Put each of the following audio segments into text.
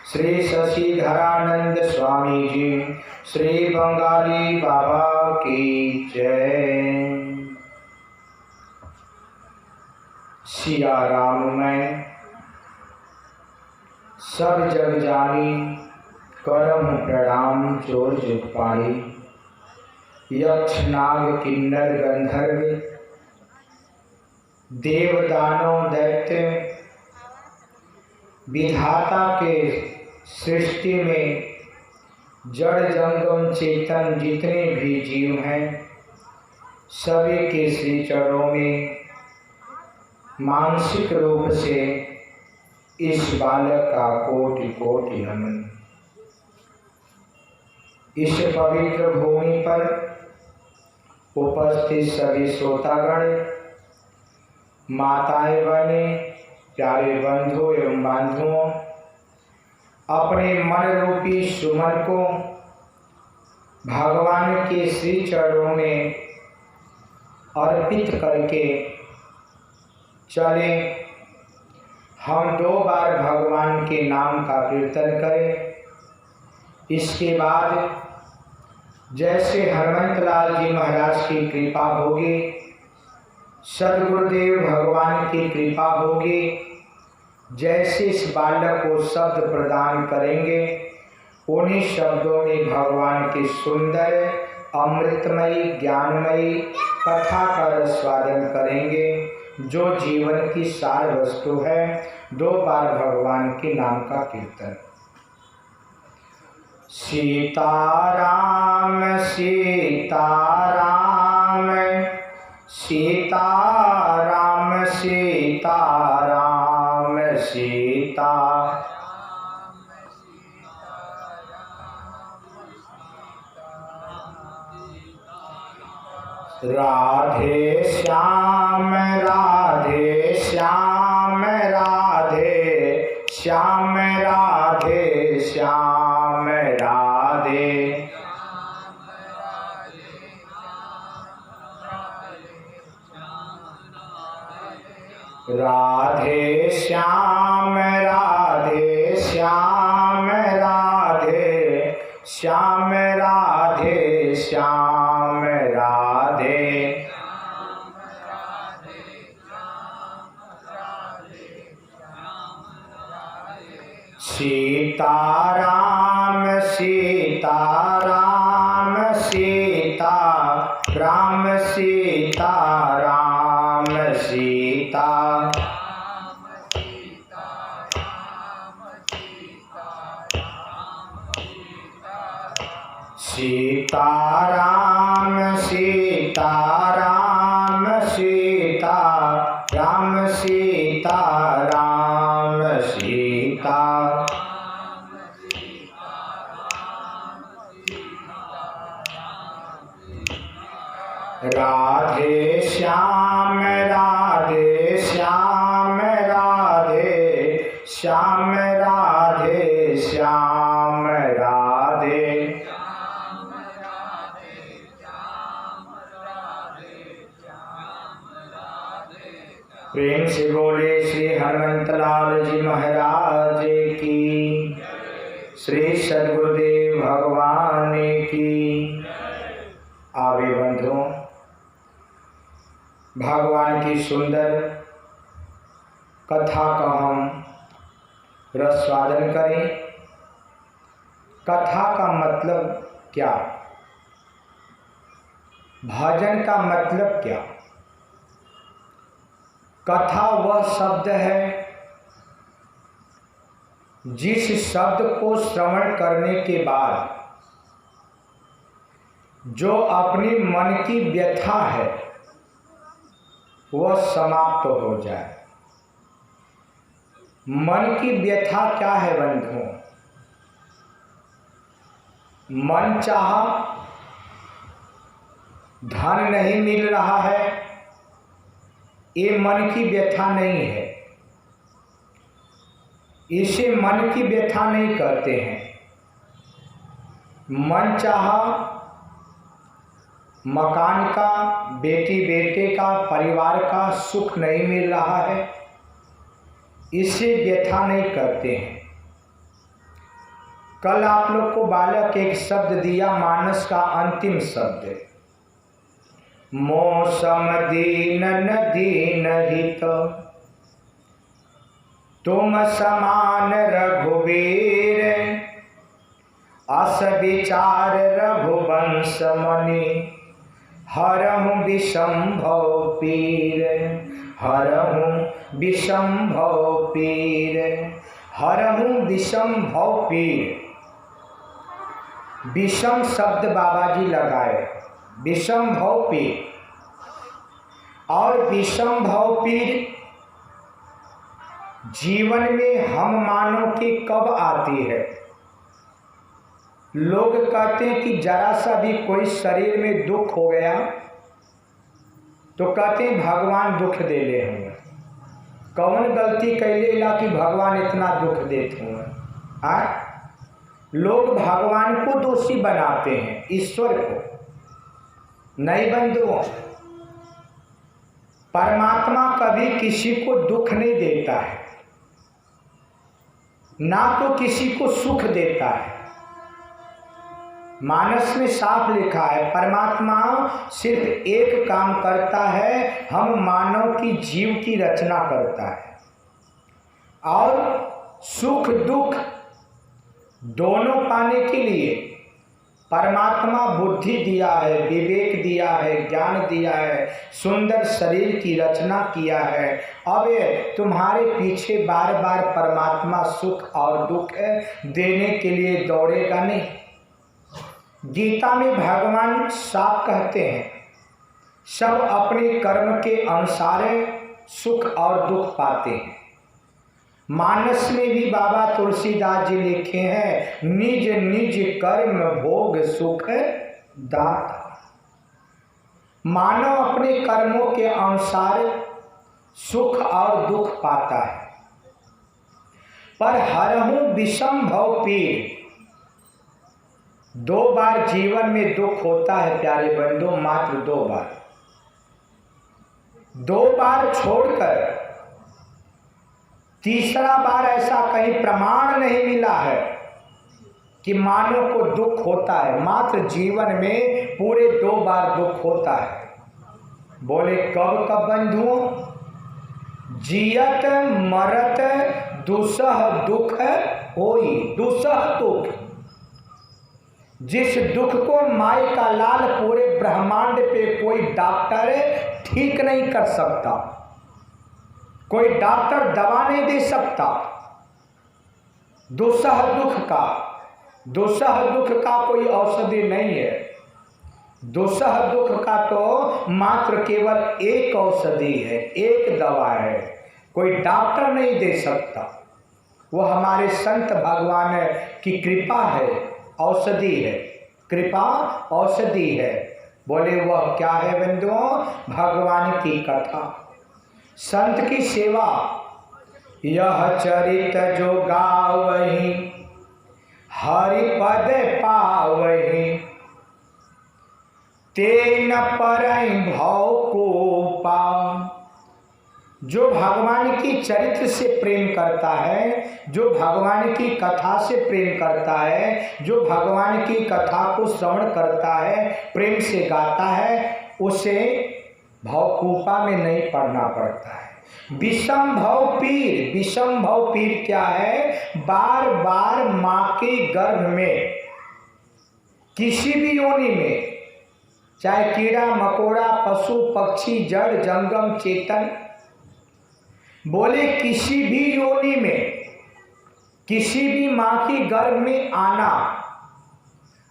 श्री शशिधरानंद स्वामी जी, श्री बंगाली बाबा की जय। सिया राम मैं सब जग जानी, करम प्रणाम जोर जुग पाई। यक्ष नाग किन्नर गंधर्व, देव दानव दैत्य, विधाता के सृष्टि में जड़ जंगम चेतन जितने भी जीव हैं, सभी के श्री चरणों में मानसिक रूप से इस बालक का कोटि कोटि नमन। इस पवित्र भूमि पर उपस्थित सभी श्रोतागण, माताएं बहने, प्यारे बंधु एवं बांधुओं, अपने मन रूपी सुमन को भगवान के श्री चरणों में अर्पित करके चलें। हम 2 बार भगवान के नाम का कीर्तन करें। इसके बाद जैसे हनुमंतलाल जी महाराज की कृपा होगी, सद्गुरुदेव भगवान की कृपा होगी, जैसे इस बालक को शब्द प्रदान करेंगे, उन्हीं शब्दों में भगवान की सुंदर अमृतमयी ज्ञानमयी कथा का रसवादन करेंगे, जो जीवन की सार वस्तु है। 2 बार भगवान के नाम का कीर्तन। सीताराम सीताराम सीताराम सीताराम सीता राधे श्याम राधे श्याम राधे श्याम राधे श्याम राधे राधे श्याम राधे श्याम राधे श्याम राधे श्याम राधे सीताराम सीताराम सीता राम सीताराम सीता सीताराम सीताराम सीता राम सीताराम सीता राधे श्याम राधे श्याम राधे श्याम राधे श्याम राधे प्रेम से बोले श्री हनुमंतलाल जी महाराज की, श्री सद्गुरुदेव भगवान की। आवे बंधुओं, भगवान की सुंदर कथा का हम रसवादन करें। कथा का मतलब क्या? भजन का मतलब क्या? कथा वह शब्द है जिस शब्द को श्रवण करने के बाद जो अपनी मन की व्यथा है वह समाप्त हो जाए। मन की व्यथा क्या है बंधुओं? मन चाहा, धन नहीं मिल रहा है, ये मन की व्यथा नहीं है। इसे मन की व्यथा नहीं कहते हैं। मन चाहा, मकान का, बेटी बेटे का, परिवार का सुख नहीं मिल रहा है, इसे व्यथा नहीं करते हैं। कल आप लोग को बालक एक शब्द दिया, मानस का अंतिम शब्द, मौसम दीन न दीन हित, तुम समान रघुवीर, अस विचार रघुवंश मणि, हरहु विषम भव पीर, हरहु विषम भव पीर, हरहु विषम भव पीर। विषम शब्द बाबा जी लगाए, विषम भव पीर। और विषम भव पीर जीवन में हम मानव की कब आती है? लोग कहते हैं कि जरा सा भी कोई शरीर में दुख हो गया तो कहते हैं भगवान दुख दे ले होंगे। कौन गलती कैले ला कि भगवान इतना दुख देते होंगे? लोग भगवान को दोषी बनाते हैं, ईश्वर को नहीं। बंधुओं, परमात्मा कभी किसी को दुख नहीं देता है, ना तो किसी को सुख देता है। मानस में साफ लिखा है, परमात्मा सिर्फ एक काम करता है, हम मानव की जीव की रचना करता है और सुख दुख दोनों पाने के लिए परमात्मा बुद्धि दिया है, विवेक दिया है, ज्ञान दिया है, सुंदर शरीर की रचना किया है। अब तुम्हारे पीछे बार बार परमात्मा सुख और दुख देने के लिए दौड़ेगा नहीं। गीता में भगवान साफ कहते हैं, सब अपने कर्म के अनुसार सुख और दुख पाते हैं। मानस में भी बाबा तुलसीदास जी लिखे हैं, निज निज कर्म भोग सुख दाता। मानव अपने कर्मों के अनुसार सुख और दुख पाता है। पर हरहु विषम भव पीर, दो बार जीवन में दुख होता है प्यारे बंधु, मात्र दो बार। दो बार छोड़कर तीसरा बार ऐसा कहीं प्रमाण नहीं मिला है कि मानव को दुख होता है। मात्र जीवन में पूरे दो बार दुख होता है। बोले कब कब बंधुओं? जियत मरत दुसह दुख होई, दुसह दुख। जिस दुख को माई का लाल पूरे ब्रह्मांड पे कोई डॉक्टर ठीक नहीं कर सकता, कोई डॉक्टर दवा नहीं दे सकता। दुसह दुख का कोई औषधि नहीं है। दुसह दुख का तो मात्र केवल एक औषधि है, एक दवा है, कोई डॉक्टर नहीं दे सकता। वो हमारे संत भगवान की कृपा है, औषधि है, कृपा औषधि है। बोले वह क्या है बंधुओं? भगवान की कथा, संत की सेवा। यह चरित जो गावहि, हरि पद पावहि, तेन परहि भव को पाव। जो भगवान की चरित्र से प्रेम करता है, जो भगवान की कथा से प्रेम करता है, जो भगवान की कथा को श्रवण करता है, प्रेम से गाता है, उसे भवकूपा में नहीं पड़ना पड़ता है। विषम भव पीर, विषम भव पीर क्या है? बार बार माँ के गर्भ में, किसी भी योनि में, चाहे कीड़ा मकोड़ा, पशु पक्षी, जड़ जंगम चेतन, बोले किसी भी योनि में, किसी भी माँ की गर्भ में आना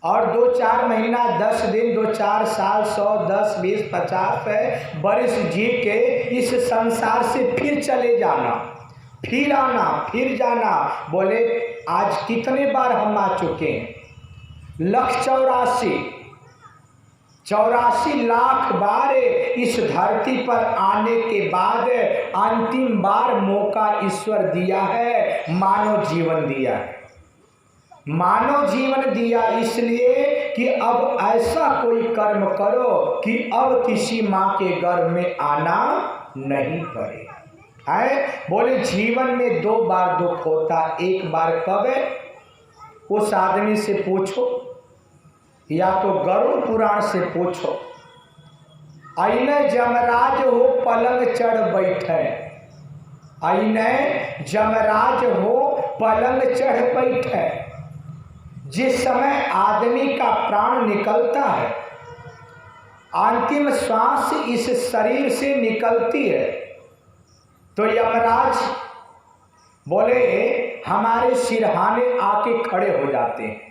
और 2-4 महीना, 10 दिन, 2-4 साल, 100, 10, 20, 50 बरस जी के इस संसार से फिर चले जाना, फिर आना, फिर जाना। बोले आज कितने बार हम आ चुके हैं? 84 लाख बार इस धरती पर आने के बाद अंतिम बार मौका ईश्वर दिया है, मानव जीवन दिया है। मानव जीवन दिया इसलिए कि अब ऐसा कोई कर्म करो कि अब किसी माँ के गर्भ में आना नहीं पड़े। है बोले जीवन में 2 बार दुख होता। एक बार कब? उस आदमी से पूछो या तो गरुड़ पुराण से पूछो। अइने जमराज हो पलंग चढ़ बैठे, अइने जमराज हो पलंग चढ़ बैठे। जिस समय आदमी का प्राण निकलता है, अंतिम श्वास इस शरीर से निकलती है, तो यमराज बोले हमारे सिरहाने आके खड़े हो जाते हैं।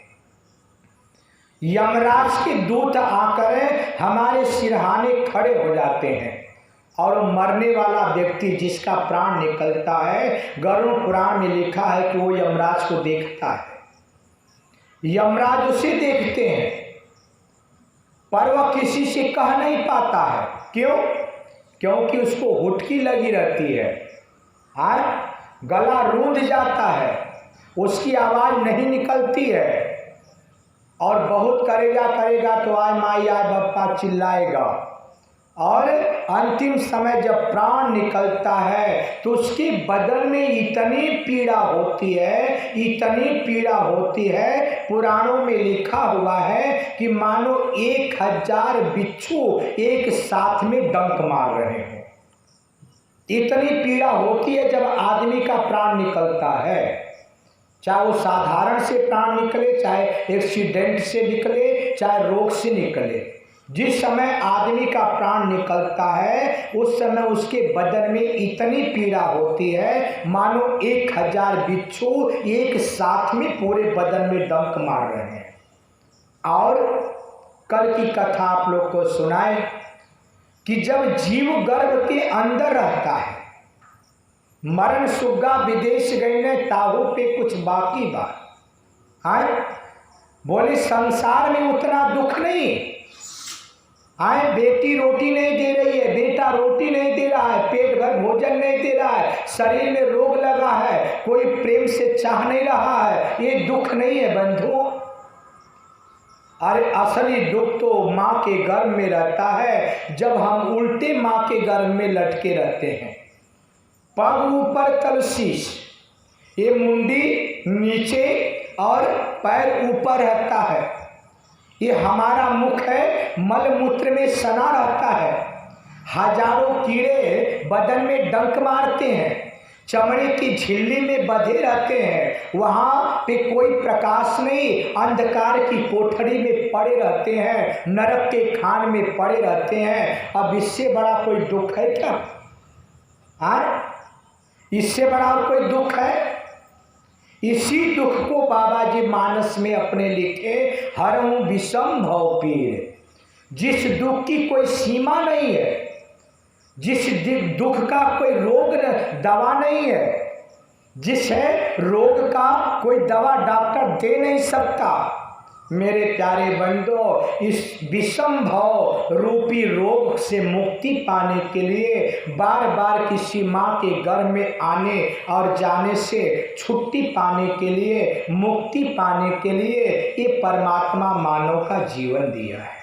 यमराज के दूत आकर हमारे सिरहाने खड़े हो जाते हैं और मरने वाला व्यक्ति जिसका प्राण निकलता है, गरुड़ पुराण में लिखा है कि वो यमराज को देखता है। यमराज उसे देखते हैं पर वह किसी से कह नहीं पाता है। क्यों? क्योंकि उसको हुटकी लगी रहती है, गला रूंध जाता है, उसकी आवाज़ नहीं निकलती है और बहुत करेगा तो आय माई आय बप्पा चिल्लाएगा। और अंतिम समय जब प्राण निकलता है तो उसके बदन में इतनी पीड़ा होती है, इतनी पीड़ा होती है, पुराणों में लिखा हुआ है कि मानो 1000 बिच्छू एक साथ में डंक मार रहे हो। इतनी पीड़ा होती है जब आदमी का प्राण निकलता है, चाहे वो साधारण से प्राण निकले, चाहे एक्सीडेंट से निकले, चाहे रोग से निकले। जिस समय आदमी का प्राण निकलता है उस समय उसके बदन में इतनी पीड़ा होती है मानो 1000 बिच्छू एक साथ में पूरे बदन में डंक मार रहे हैं। और कल की कथा आप लोग को सुनाए कि जब जीव गर्भ के अंदर रहता है, मरण सुग्गा विदेश गए ने ताहू पे कुछ बाकी बात बोले संसार में उतना दुख नहीं। बेटी रोटी नहीं दे रही है, बेटा रोटी नहीं दे रहा है, पेट भर भोजन नहीं दे रहा है, शरीर में रोग लगा है, कोई प्रेम से चाह नहीं रहा है, ये दुख नहीं है बंधुओं। अरे असली दुख तो माँ के गर्भ में रहता है, जब हम उल्टे माँ के गर्भ में लटके रहते हैं। पग ऊपर तलशीश, ये मुंडी नीचे और पैर ऊपर रहता है। ये हमारा मुख है, मल मूत्र में सना रहता है। हजारों कीड़े बदन में डंक मारते हैं, चमड़े की झिल्ली में बंधे रहते हैं, वहाँ पे कोई प्रकाश नहीं, अंधकार की कोठरी में पड़े रहते हैं, नरक के खान में पड़े रहते हैं। अब इससे बड़ा कोई दुख है क्या? इससे बड़ा और कोई दुख है? इसी दुख को बाबा जी मानस में अपने लिखे, हरऊं विषम भव पीर। जिस दुख की कोई सीमा नहीं है, जिस दुख का कोई रोग दवा नहीं है, जिस रोग का कोई दवा डॉक्टर दे नहीं सकता, मेरे प्यारे बंदो, इस विषम भव रूपी रोग से मुक्ति पाने के लिए बार बार किसी माँ के गर्भ में आने और जाने से छुट्टी पाने के लिए, मुक्ति पाने के लिए ये परमात्मा मानव का जीवन दिया है।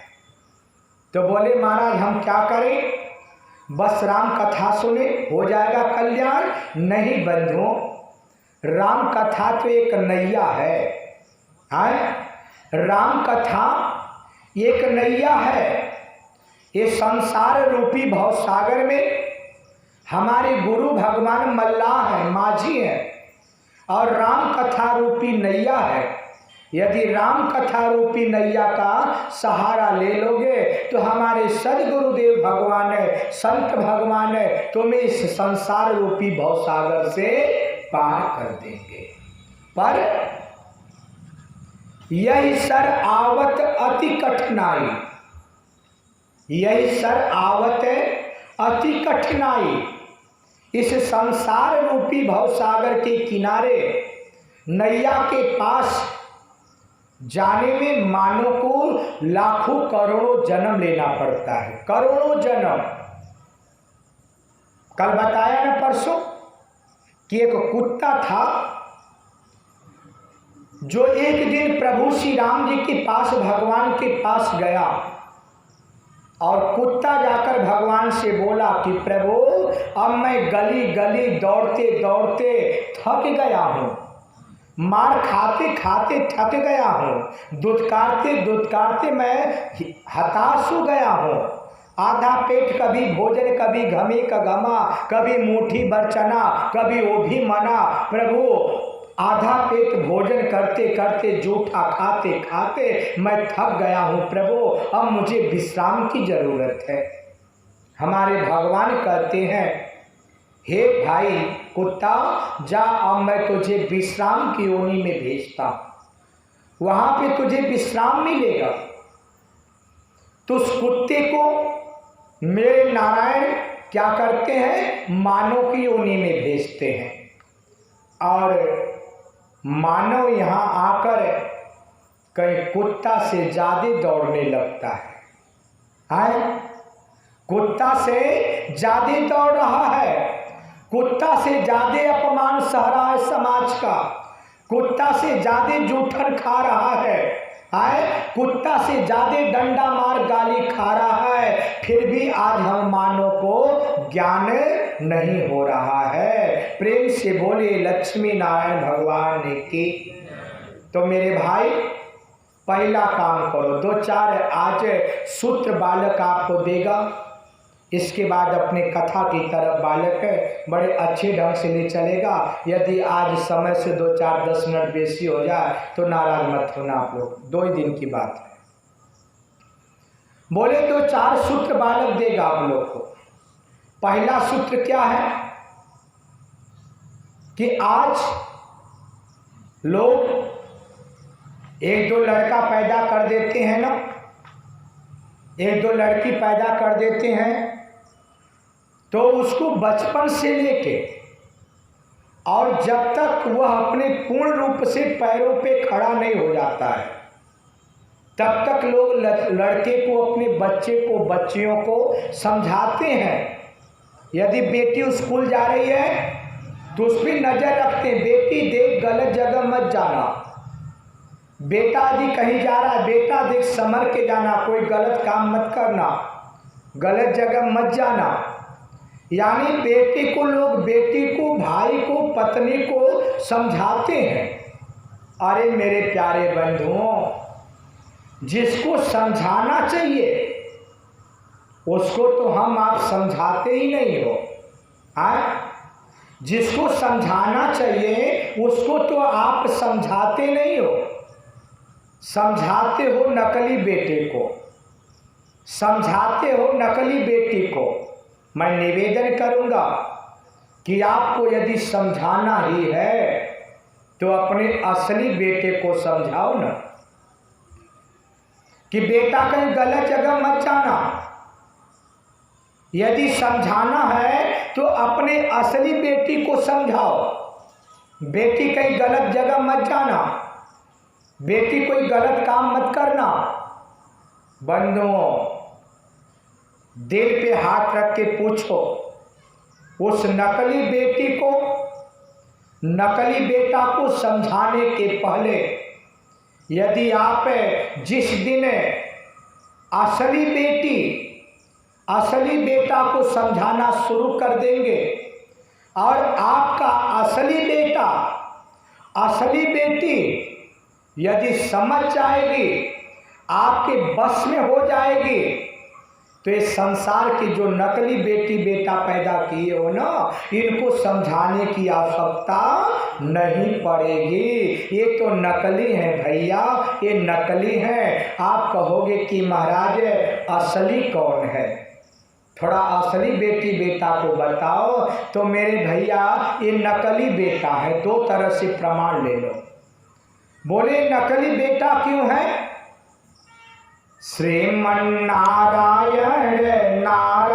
तो बोले महाराज हम क्या करें? बस राम कथा सुने हो जाएगा कल्याण? नहीं बंधुओं, राम कथा तो एक नैया है। राम कथा एक नैया है। ये संसार रूपी भवसागर में हमारे गुरु भगवान मल्लाह है, माझी है, और राम कथा रूपी नैया है। यदि राम कथा रूपी नैया का सहारा ले लोगे तो हमारे सदगुरुदेव भगवान है, संत भगवान है, तुम्हें इस संसार रूपी भवसागर से पार कर देंगे। पर यही सर आवत अति कठिनाई, यही सर आवत अति कठिनाई। इस संसार रूपी भवसागर के किनारे नैया के पास जाने में मानव को लाखों करोड़ों जन्म लेना पड़ता है, करोड़ों जन्म। कल बताया ना परसों कि एक कुत्ता था जो एक दिन प्रभु श्री राम जी के पास, भगवान के पास गया और कुत्ता जाकर भगवान से बोला कि प्रभु अब मैं गली गली दौड़ते दौड़ते थक गया हूँ, मार खाते खाते थक गया हूँ, दुत्कारते दुत्कारते मैं हताश हो गया हूँ। आधा पेट कभी भोजन, कभी घमी का घमा, कभी मुट्ठी भर चना, कभी वो भी मना। प्रभु आधा पेट भोजन करते करते, जूठा खाते खाते मैं थक गया हूँ प्रभु, अब मुझे विश्राम की जरूरत है। हमारे भगवान कहते हैं, हे भाई कुत्ता, जा अब मैं तुझे विश्राम की योनि में भेजता हूँ, वहां पे तुझे विश्राम मिलेगा। तो उस कुत्ते को मेरे नारायण क्या करते हैं, मानव की योनि में भेजते हैं। और मानव यहाँ आकर कहीं कुत्ता से ज्यादा दौड़ने लगता है। कुत्ता से ज्यादा दौड़ रहा है, कुत्ता से ज्यादा अपमान सह रहा है समाज का, कुत्ता से ज्यादा जूठन खा रहा है, कुत्ता से ज्यादा डंडा मार गाली खा रहा है, फिर भी आज हम मानव को ज्ञान नहीं हो रहा है। प्रेम से बोले लक्ष्मी नारायण भगवान की। तो मेरे भाई पहला काम करो, 2-4 आज सूत्र बालक आपको देगा, इसके बाद अपने कथा की तरफ बालक बड़े अच्छे ढंग से ले चलेगा। यदि आज समय से 2-4-10 मिनट बेसी हो जाए तो नाराज मत होना आप लोग, 2 ही दिन की बात है। बोले 2-4 सूत्र बालक देगा आप लोग को। पहला सूत्र क्या है कि आज लोग 1-2 लड़का पैदा कर देते हैं ना, 1-2 लड़की पैदा कर देते हैं, तो उसको बचपन से लेके और जब तक वह अपने पूर्ण रूप से पैरों पे खड़ा नहीं हो जाता है, तब तक लोग लड़के को, अपने बच्चे को, बच्चियों को समझाते हैं। यदि बेटी स्कूल जा रही है तो उस पर नजर रखते हैं, बेटी देख गलत जगह मत जाना। बेटा यदि कहीं जा रहा है, बेटा देख संभल के जाना, कोई गलत काम मत करना, गलत जगह मत जाना। यानी बेटी को लोग, बेटी को, भाई को, पत्नी को समझाते हैं। अरे मेरे प्यारे बंधुओं, जिसको समझाना चाहिए उसको तो हम आप समझाते ही नहीं हो। जिसको समझाना चाहिए उसको तो आप समझाते नहीं हो, समझाते हो नकली बेटे को, समझाते हो नकली बेटी को। मैं निवेदन करूंगा कि आपको यदि समझाना ही है तो अपने असली बेटे को समझाओ ना, कि बेटा कहीं गलत जगह मत जाना। यदि समझाना है तो अपने असली बेटी को समझाओ, बेटी कहीं गलत जगह मत जाना, बेटी कोई गलत काम मत करना। बंधुओं, दिल पे हाथ रख के पूछो, उस नकली बेटी को, नकली बेटा को समझाने के पहले यदि आप जिस दिन असली बेटी, असली बेटा को समझाना शुरू कर देंगे और आपका असली बेटा, असली बेटी यदि समझ जाएगी, आपके बस में हो जाएगी, तो इस संसार की जो नकली बेटी बेटा पैदा किए हो ना, इनको समझाने की आवश्यकता नहीं पड़ेगी। ये तो नकली है भैया, ये नकली है। आप कहोगे कि महाराज असली कौन है, थोड़ा असली बेटी बेटा को बताओ। तो मेरे भैया ये नकली बेटा है, 2 तरह से प्रमाण ले लो। बोले नकली बेटा क्यों है? श्रीमन नारायण नारायण